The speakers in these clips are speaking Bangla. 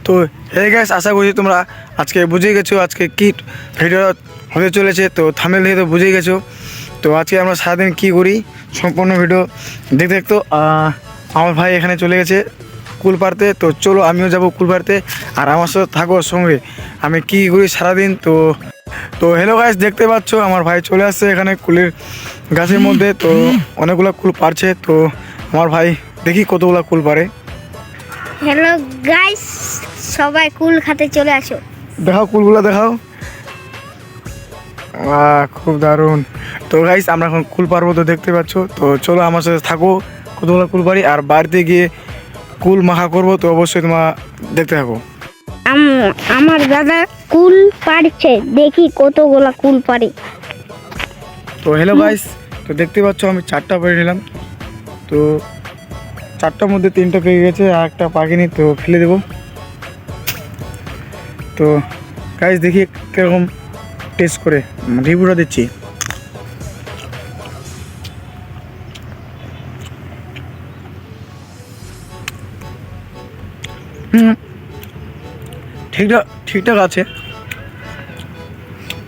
তো এই গাইস, আশা করছি তোমরা আজকে বুঝে গেছো আজকে কি ভিডিও হতে চলেছে। তো থাম্বনেল দেখে তো বুঝেই গেছো। তো আজকে আমরা সারাদিন কী করি সম্পূর্ণ ভিডিও দেখতে দেখতো আমার ভাই এখানে চলে গেছে কুল পাড়তে। তো চলো আমিও যাব কুল পাড়তে, আর আমার সাথে থাকো সঙ্গে আমি কী করি সারাদিন। তো তো হ্যালো গাইস, দেখতে পাচ্ছ আমার ভাই চলে আসছে এখানে কুলের গাছের মধ্যে। তো অনেকগুলো কুল পারছে। তো আমার ভাই দেখি কতগুলো কুল পারে। হ্যালো গাইস, সবাই কুল খাতে চলে আসো। দেখাও কুলগুলো দেখাও। খুব দারুণ। তো গাইস আমরা এখন কুল পারবো, তো দেখতে পাচ্ছ। তো চলো আমার সাথে থাকো, কতগুলো কুল পারি আর বাড়িতে গিয়ে কুল মাখা করবো। তো অবশ্যই তোমরা দেখতে থাকো। আমার দাদা কুল পাড়ছে, দেখি কতগুলা কুল পারে। তো হ্যালো গাইস, তো দেখতে পাচ্ছ আমি 4টা পেরে নিলাম। তো 4টার মধ্যে 3টা পেয়ে গেছে, আর একটা পাকিনি, তো ফেলে দেবো। তো গাইস দেখি কীরকম টেস্ট করে রিভিউটা দিচ্ছি। ঠিকঠাক আছে।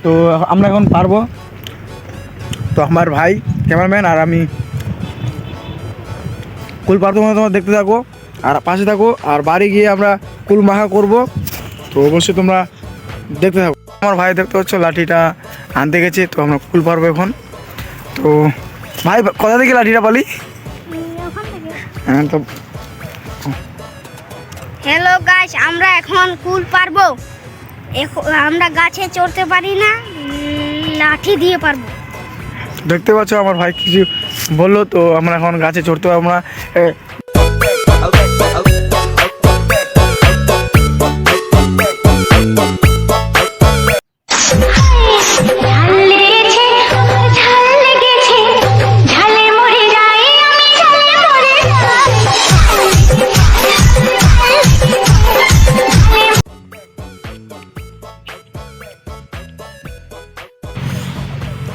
তো আমরা এখন পারবো। তো আমার ভাই ক্যামেরাম্যান আর আমি কুল পারবো, তোমরা দেখতে থাকো আর পাশে থাকো। আর বাড়ি গিয়ে আমরা কুল মাখা করব। তো অবশ্যই তোমরা দেখতে থাকো। আমার ভাই দেখতে পাচ্ছ লাঠিটা আনতে গেছে। তো আমরা কুল পারবো এখন। তো ভাই কোথা থেকে লাঠিটা পালি? হ্যাঁ, তো হ্যালো গাইস, আমরা এখন কুল পারবো। আমরা গাছে চড়তে পারি না, লাঠি দিয়ে পারবো। দেখতে পাচ্ছ আমার ভাই কিছু বললো। তো আমরা এখন গাছে চড়তে পারবো না।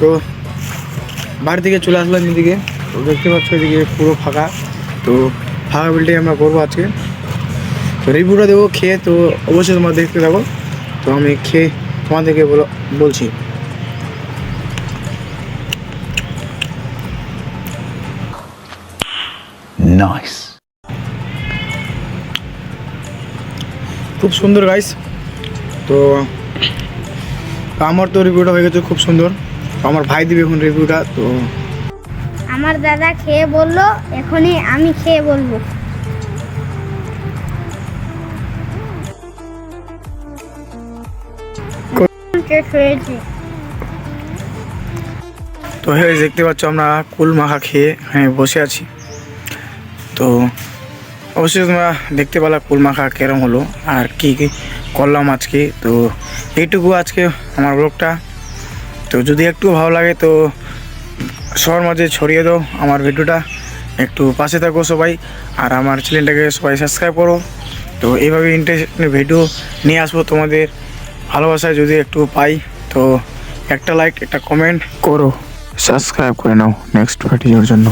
তো বাড়ি থেকে চলে আসলাম এদিকে। তো দেখতে পাচ্ছ এদিকে পুরো ফাঁকা। তো ফাঁকা বিলটাই আমরা করবো আজকে। তো রিভিউটা দেবো খেয়ে। তো অবশ্যই তোমরা দেখতে থাকো। তো আমি খেয়ে তোমাদেরকে বলছি। নাইস, খুব সুন্দর গাইস। তো আমার তো রিভিউটা হয়ে গেছে খুব সুন্দর। তো আমার ভাই দিবে এখন রিভিউটা। তো আমার দাদা খেয়ে বললো, এখনই আমি খেয়ে বলবো। হয়েছে। তো হ্যাঁ, দেখতে পাচ্ছ আমরা কুল মাখা খেয়ে বসে আছি। তো অবশ্যই তোমরা দেখতে পেলা কুল মাখা কেরম হলো আর কি কি করলাম আজকে। তো এইটুকু আজকে আমার ব্লগটা। তো যদি একটু ভালো লাগে তো সবার মাঝে ছড়িয়ে দাও আমার ভিডিওটা, একটু পাশে থাকো সবাই। আর আমার চ্যানেলটাকে সবাই সাবস্ক্রাইব করো। তো এইভাবে ইন্টারেস্টিং ভিডিও নিয়ে আসবো তোমাদের ভালোবাসায় যদি একটু পাই। তো একটা লাইক একটা কমেন্ট করো, সাবস্ক্রাইব করে নাও নেক্সট ভিডিওর জন্য।